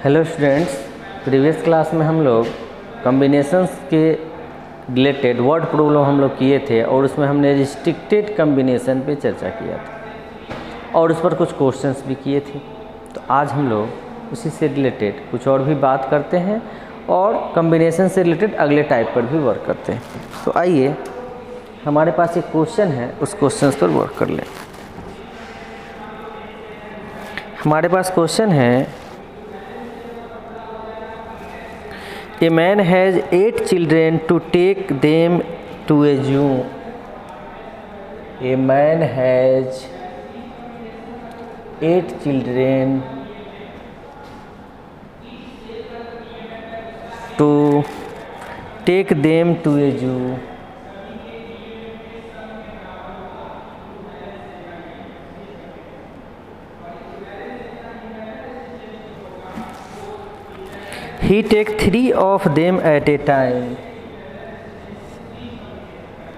Hello students, previous class में हम लोग कॉम्बिनेशंस के रिलेटेड वर्ड प्रॉब्लम हम लोग किए थे और उसमें हमने रिस्ट्रिक्टेड कॉम्बिनेशन पे चर्चा किया था और उस पर कुछ क्वेश्चंस भी किए थे। तो आज हम लोग उसी से रिलेटेड कुछ और भी बात करते हैं और कॉम्बिनेशन से रिलेटेड अगले टाइप पर भी वर्क करते हैं। तो आइए, हमारे पास एक क्वेश्चन है, उस क्वेश्चन पर वर्क कर लें। हमारे पास क्वेश्चन है, A man has 8 children to take them to a zoo. A man has 8 children to take them to a zoo. He takes 3 of them at a time.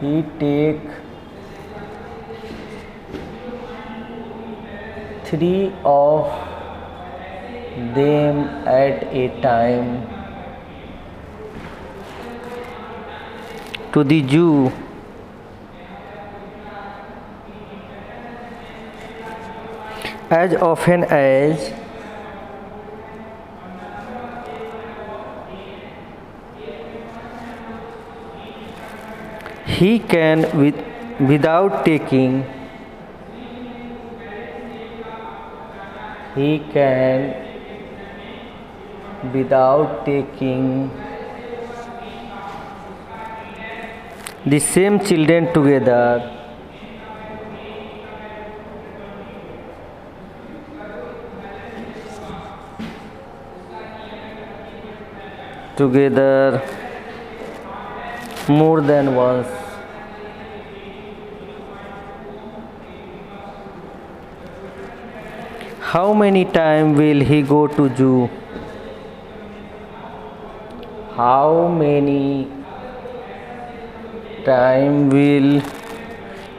He takes 3 of them at a time to the zoo. As often as he can without taking the same children together more than once. How many times will he go to zoo? How many times will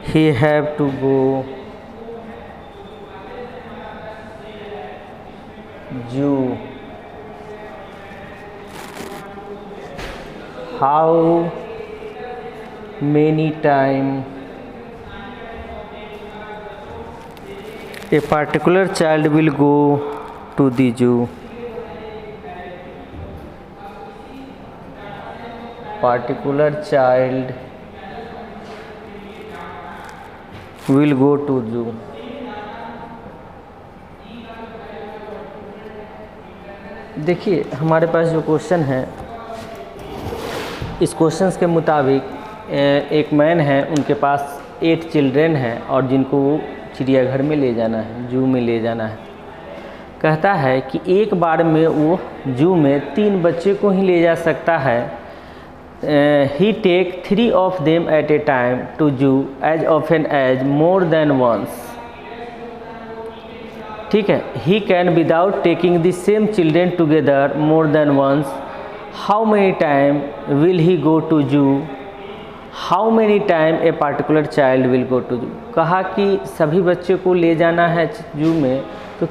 he have to go zoo? How many times a particular child will go to the zoo? Particular child will go to zoo. देखिए, हमारे पास जो question है, इस question के मुताबिक एक man है, उनके पास 8 चिल्ड्रेन हैं और जिनको वो चिड़ियाघर में ले जाना है, जू में ले जाना है। कहता है कि एक बार में वो जू में 3 बच्चे को ही ले जा सकता है। ही take 3 of them at a time to zoo as often as more than once. ठीक है, he can without taking the same children together more than once. How many time will he go to zoo? How many time a particular child will go to zoo? कहा कि सभी बच्चे को ले जाना है जू में, तो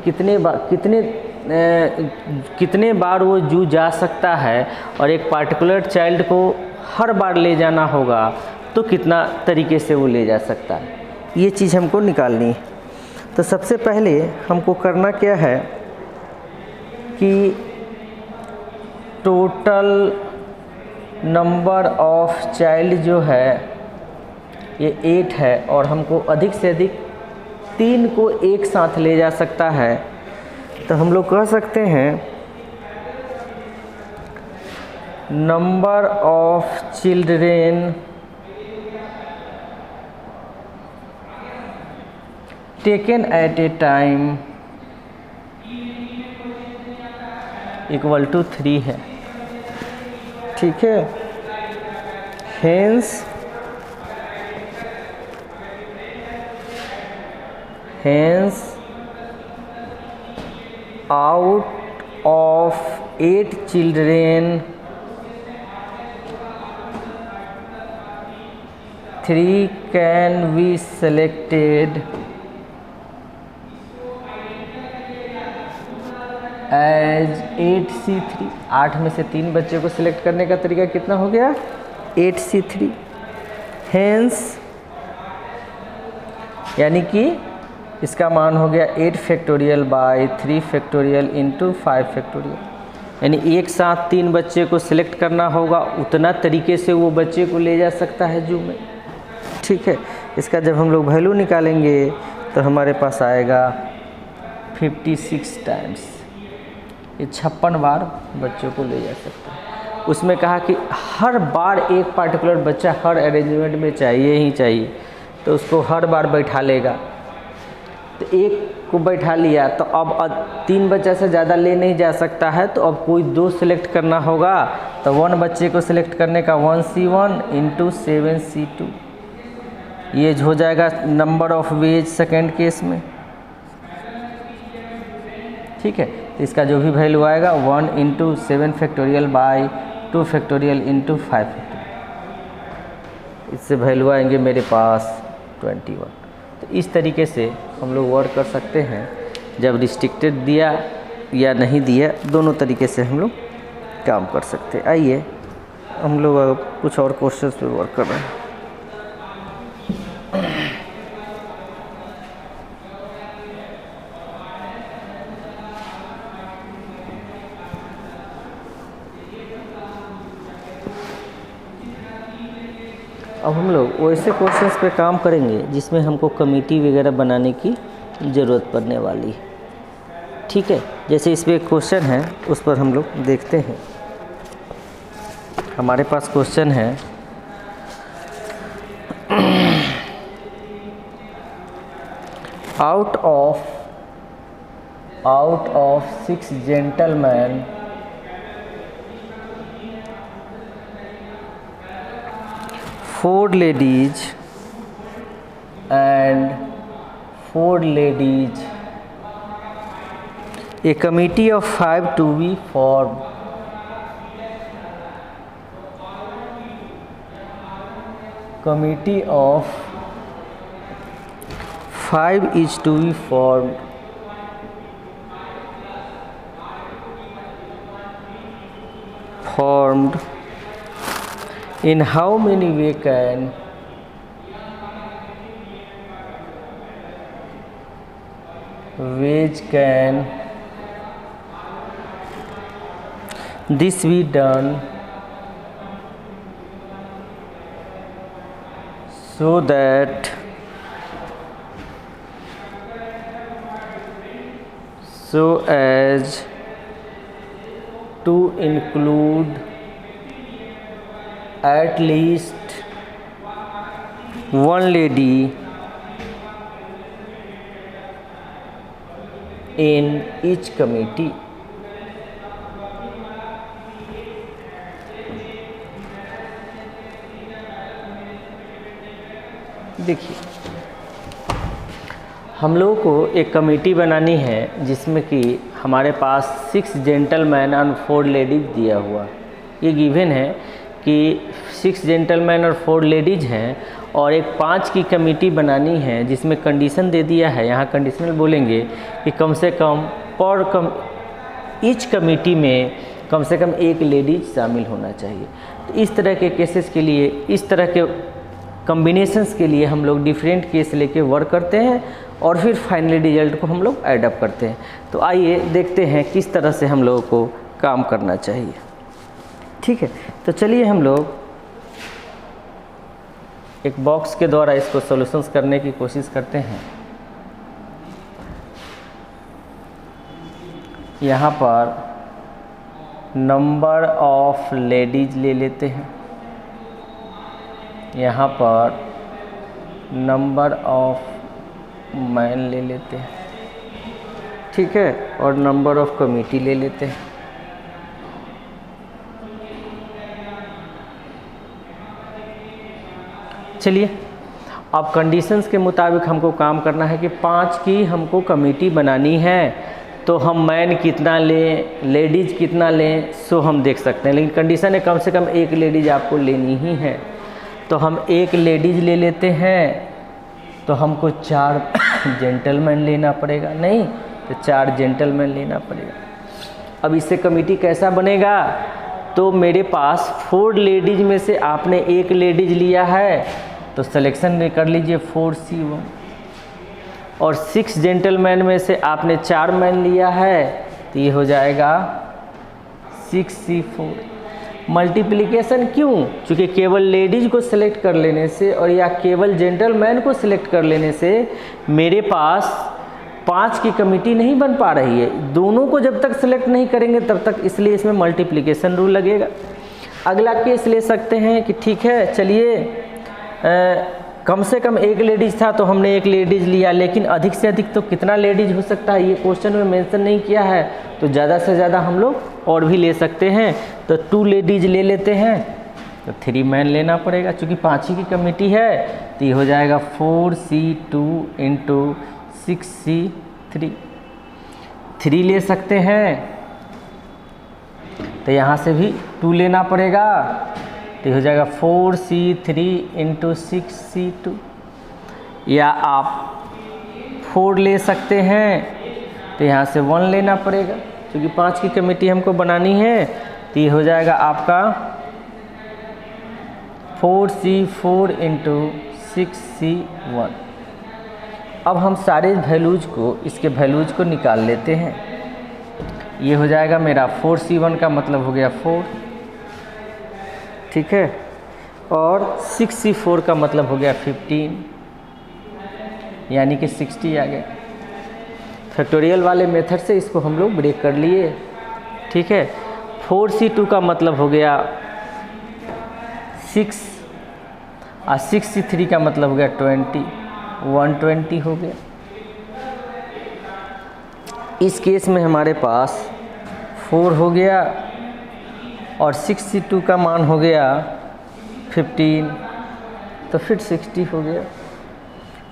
कितने बार वो जू जा सकता है और एक पार्टिकुलर चाइल्ड को हर बार ले जाना होगा, तो कितना तरीके से वो ले जा सकता है, ये चीज़ हमको निकालनी है। तो सबसे पहले हमको करना क्या है कि टोटल नंबर ऑफ चाइल्ड जो है ये 8 है और हमको अधिक से अधिक 3 को एक साथ ले जा सकता है। तो हम लोग कह सकते हैं number of children taken at a time equal to 3 है। ठीक है, hence out of 8 children 3 can be selected as 8C3। 8 में से 3 बच्चे को सिलेक्ट करने का तरीका कितना हो गया? 8C3। हेंस यानी कि इसका मान हो गया 8 factorial by 3 factorial into 5 factorial, यानी एक साथ 3 बच्चे को सिलेक्ट करना होगा, उतना तरीके से वो बच्चे को ले जा सकता है जू में। ठीक है, इसका जब हम लोग वैल्यू निकालेंगे तो हमारे पास आएगा 56 टाइम्स, ये 56 बार बच्चों को ले जा सकता है। उसमें कहा कि हर बार एक पार्टिकुलर बच्चा हर अरेंजमेंट में चाहिए ही चाहिए, तो उसको हर बार बैठा लेगा। तो एक को बैठा लिया तो अब 3 बच्चा से ज़्यादा ले नहीं जा सकता है, तो अब कोई 2 सिलेक्ट करना होगा। तो 1 बच्चे को सिलेक्ट करने का 1C1 इंटू 7C2, ये हो जाएगा number of ways second case में। ठीक है, तो इसका जो भी वैल्यू आएगा 1 into 7 factorial by 2 factorial into 5 factorial, इससे वैल्यू आएंगे मेरे पास 21। तो इस तरीके से हम लोग वर्क कर सकते हैं, जब रिस्ट्रिक्टेड दिया या नहीं दिया, दोनों तरीके से हम लोग काम कर सकते हैं। आइए हम लोग अब कुछ और क्वेश्चंस पे वर्क कर रहे हैं। अब हम लोग वैसे क्वेश्चंस पे काम करेंगे जिसमें हमको कमेटी वगैरह बनाने की ज़रूरत पड़ने वाली है। ठीक है, जैसे इस पे एक क्वेश्चन है, उस पर हम लोग देखते हैं। हमारे पास क्वेश्चन है out of 6 gentleman four ladies and 4 ladies, a committee of 5 to be formed. Committee of 5 is to be formed. In how many way can this be done so that as to include at least 1 lady in each committee. देखिए, हम लोगों को एक committee बनानी है जिसमें कि हमारे पास 6 जेंटलमैन और 4 लेडीज़ दिया हुआ। ये गिवन है कि 6 जेंटलमैन और 4 लेडीज़ हैं और एक 5 की कमेटी बनानी है, जिसमें कंडीशन दे दिया है, यहाँ कंडीशनल बोलेंगे कि कम से कम ईच कमेटी में कम से कम 1 लेडीज शामिल होना चाहिए। तो इस तरह के केसेस के लिए, इस तरह के कॉम्बिनेशंस के लिए हम लोग डिफरेंट केस लेके वर्क करते हैं और फिर फाइनली रिजल्ट को हम लोग एडअप करते हैं। तो आइए देखते हैं किस तरह से हम लोगों को काम करना चाहिए। ठीक है, तो चलिए हम लोग एक बॉक्स के द्वारा इसको सॉल्यूशंस करने की कोशिश करते हैं। यहाँ पर नंबर ऑफ लेडीज ले लेते हैं, यहाँ पर नंबर ऑफ मैन ले लेते हैं, ठीक है, और नंबर ऑफ कमेटी ले लेते हैं। चलिए, अब कंडीशंस के मुताबिक हमको काम करना है कि 5 की हमको कमेटी बनानी है, तो हम मैन कितना लें, लेडीज़ कितना लें, सो हम देख सकते हैं। लेकिन कंडीशन है कम से कम 1 लेडीज़ आपको लेनी ही है। तो हम 1 लेडीज़ ले लेते हैं, तो हमको 4 जेंटलमैन लेना पड़ेगा, नहीं तो 4 जेंटलमैन लेना पड़ेगा। अब इससे कमेटी कैसा बनेगा, तो मेरे पास 4 लेडीज में से आपने 1 लेडीज लिया है तो सिलेक्शन कर लीजिए 4C1, और 6 जेंटलमैन में से आपने 4 मैन लिया है तो ये हो जाएगा 6C4। मल्टीप्लिकेशन क्यों, क्योंकि केवल लेडीज को सिलेक्ट कर लेने से और या केवल जेंटलमैन को सिलेक्ट कर लेने से मेरे पास 5 की कमेटी नहीं बन पा रही है, दोनों को जब तक सिलेक्ट नहीं करेंगे तब तक, इसलिए इसमें मल्टीप्लिकेशन रूल लगेगा। अगला केस ले सकते हैं कि ठीक है चलिए कम से कम 1 लेडीज था तो हमने 1 लेडीज लिया, लेकिन अधिक से अधिक तो कितना लेडीज हो सकता है ये क्वेश्चन में मेंशन नहीं किया है, तो ज़्यादा से ज़्यादा हम लोग और भी ले सकते हैं, तो 2 लेडीज ले लेते हैं तो 3 मैन लेना पड़ेगा, क्योंकि 5 ही की कमेटी है तो ये हो जाएगा 4C2 इंटू 6C3। 3 ले सकते हैं तो यहाँ से भी 2 लेना पड़ेगा तो हो जाएगा 4C3 इंटू 6C2, या आप 4 ले सकते हैं तो यहाँ से 1 लेना पड़ेगा, क्योंकि 5 की कमेटी हमको बनानी है तो ये हो जाएगा आपका 4C4 इंटू 6C1। अब हम सारे वैल्यूज को, इसके वैल्यूज को निकाल लेते हैं। ये हो जाएगा मेरा 4C1 का मतलब हो गया 4, ठीक है, और 6C4 का मतलब हो गया 15, यानी कि 60 आ गया। फैक्टोरियल वाले मेथड से इसको हम लोग ब्रेक कर लिए, ठीक है। 4C2 का मतलब हो गया 6 और 6C3 का मतलब हो गया 20, 120 हो गया। इस केस में हमारे पास 4 हो गया और 6C2 का मान हो गया 15, तो फिर 60 हो गया।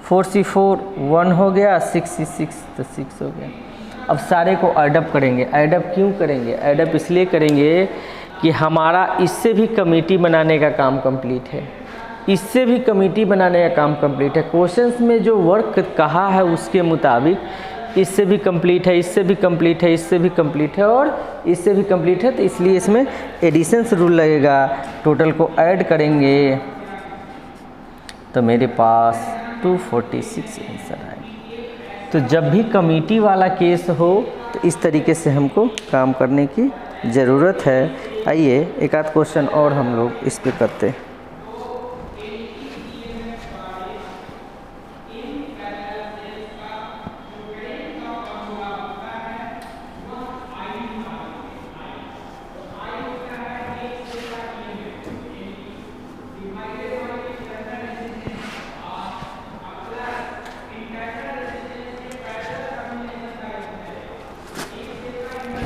4C4 1 हो गया, 6C6 तो 6 हो गया। अब सारे को एडअप करेंगे। एडअप क्यों करेंगे, एडअप इसलिए करेंगे कि हमारा इससे भी कमेटी बनाने का काम कंप्लीट है, इससे भी कमेटी बनाने का काम कंप्लीट है। क्वेश्चंस में जो वर्क कहा है उसके मुताबिक इससे भी कंप्लीट है, इससे भी कंप्लीट है, इससे भी कंप्लीट है और इससे भी कंप्लीट है, तो इसलिए इसमें एडिशंस रूल लगेगा। टोटल को ऐड करेंगे तो मेरे पास 246 आंसर आएगा। तो जब भी कमेटी वाला केस हो तो इस तरीके से हमको काम करने की ज़रूरत है। आइए एक आध क्वेश्चन और हम लोग इस पे करते हैं।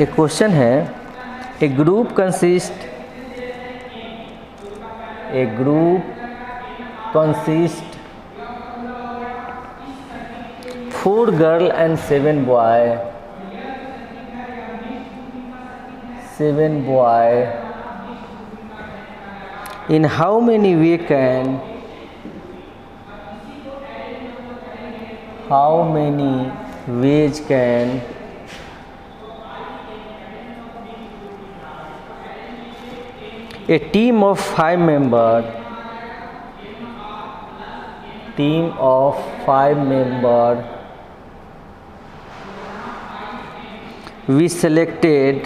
एक क्वेश्चन है, a group consist 4 girl and 7 boy in how many ways can a team of 5 members we selected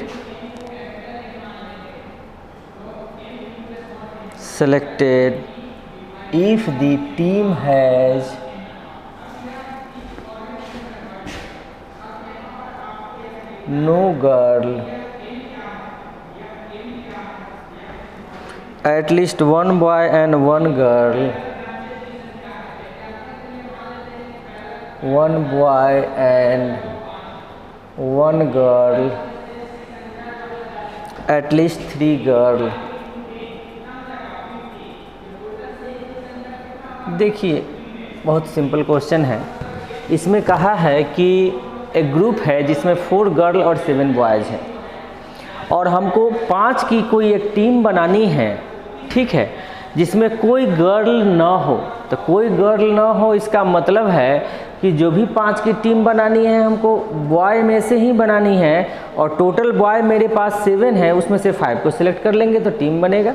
if the team has no girl, at least 1 boy and 1 girl, 1 boy and 1 girl, at least 3 girl। देखिए बहुत simple question है। इसमें कहा है कि एक group है जिसमें 4 गर्ल और 7 बॉयज़ हैं और हमको 5 की कोई एक टीम बनानी है, ठीक है। जिसमें कोई गर्ल ना हो। तो कोई गर्ल ना हो इसका मतलब है कि जो भी 5 की टीम बनानी है हमको बॉय में से ही बनानी है, और टोटल बॉय मेरे पास 7 है, उसमें से 5 को सिलेक्ट कर लेंगे तो टीम बनेगा।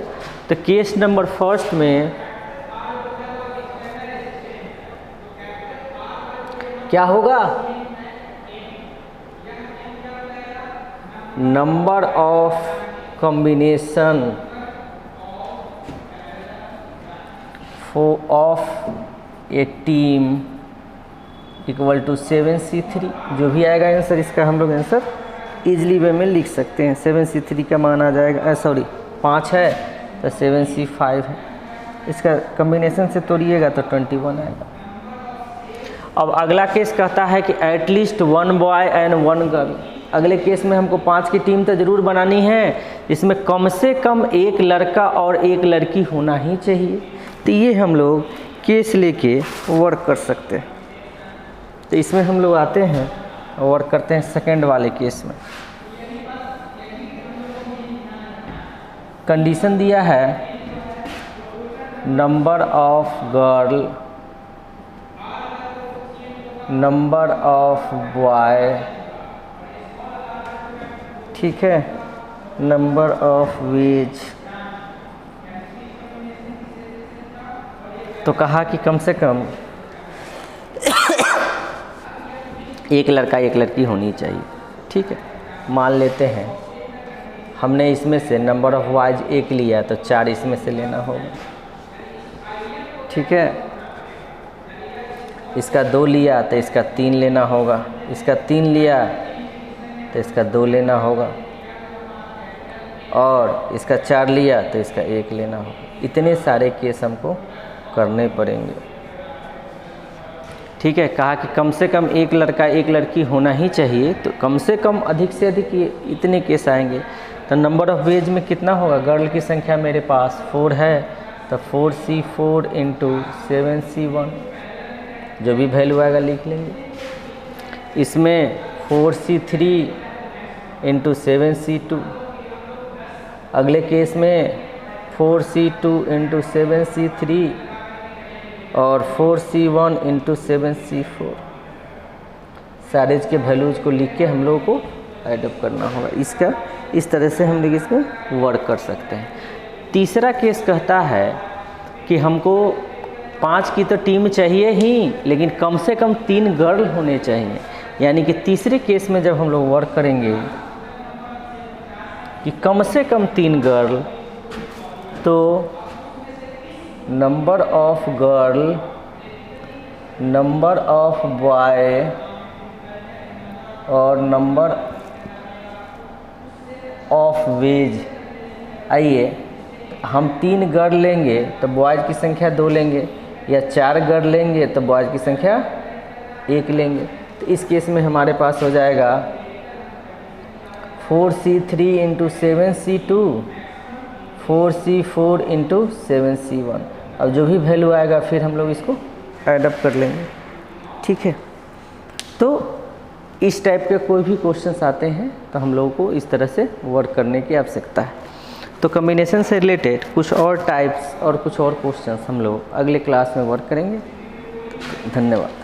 तो केस नंबर फर्स्ट में क्या होगा, number of combination of a team equal to 7C3। जो भी आएगा आंसर, इसका हम लोग आंसर इजली वे में लिख सकते हैं। 7C3 का मान आ जाएगा, सॉरी 5 है तो 7C5 है, इसका कॉम्बिनेशन से तोड़िएगा तो 21 आएगा। अब अगला केस कहता है कि एटलीस्ट 1 बॉय एंड 1 गर्ल। अगले केस में हमको 5 की टीम तो ज़रूर बनानी है, इसमें कम से कम 1 लड़का और 1 लड़की होना ही चाहिए। तो ये हम लोग केस लेके वर्क कर सकते हैं। तो इसमें हम लोग आते हैं और वर्क करते हैं सेकंड वाले केस में। कंडीशन दिया है number of girl, number of boy, ठीक है, नंबर ऑफ वेज। तो कहा कि कम से कम 1 लड़का 1 लड़की होनी चाहिए, ठीक है। मान लेते हैं हमने इसमें से नंबर ऑफ बॉयज 1 लिया तो 4 इसमें से लेना होगा, ठीक है। इसका 2 लिया तो इसका 3 लेना होगा, इसका 3 लिया तो इसका 2 लेना होगा, और इसका 4 लिया तो इसका 1 लेना होगा। इतने सारे केस हमको करने पड़ेंगे, ठीक है। कहा कि कम से कम 1 लड़का 1 लड़की होना ही चाहिए, तो कम से कम अधिक से अधिक ये इतने केस आएंगे। तो नंबर ऑफ वेज में कितना होगा, गर्ल की संख्या मेरे पास 4 है तो 4C4 इंटू 7C1, जो भी वैल्यू आएगा लिख लेंगे। इसमें 4C3 इंटू 7C2, अगले केस में 4C2 इंटू 7C3 और 4C1 इंटू 7C4। सारे के वैल्यूज को लिख के हम लोगों को एडअप करना होगा। इसका इस तरह से हम लोग इसमें वर्क कर सकते हैं। तीसरा केस कहता है कि हमको 5 की तो टीम चाहिए ही, लेकिन कम से कम 3 गर्ल होने चाहिए। यानी कि तीसरे केस में जब हम लोग वर्क करेंगे कि कम से कम 3 गर्ल, तो number of girl, number of boy और नंबर ऑफ वेज। आइए हम 3 गर्ल लेंगे तो बॉयज़ की संख्या 2 लेंगे, या 4 गर्ल लेंगे तो बॉयज़ की संख्या 1 लेंगे। तो इस केस में हमारे पास हो जाएगा 4C3 into 7C2, 4C4 into 7C1। अब जो भी वैल्यू आएगा फिर हम लोग इसको एडअप कर लेंगे, ठीक है। तो इस टाइप के कोई भी क्वेश्चंस आते हैं तो हम लोगों को इस तरह से वर्क करने की आवश्यकता है। तो कॉम्बिनेशन से रिलेटेड कुछ और टाइप्स और कुछ और क्वेश्चंस हम लोग अगले क्लास में वर्क करेंगे। धन्यवाद।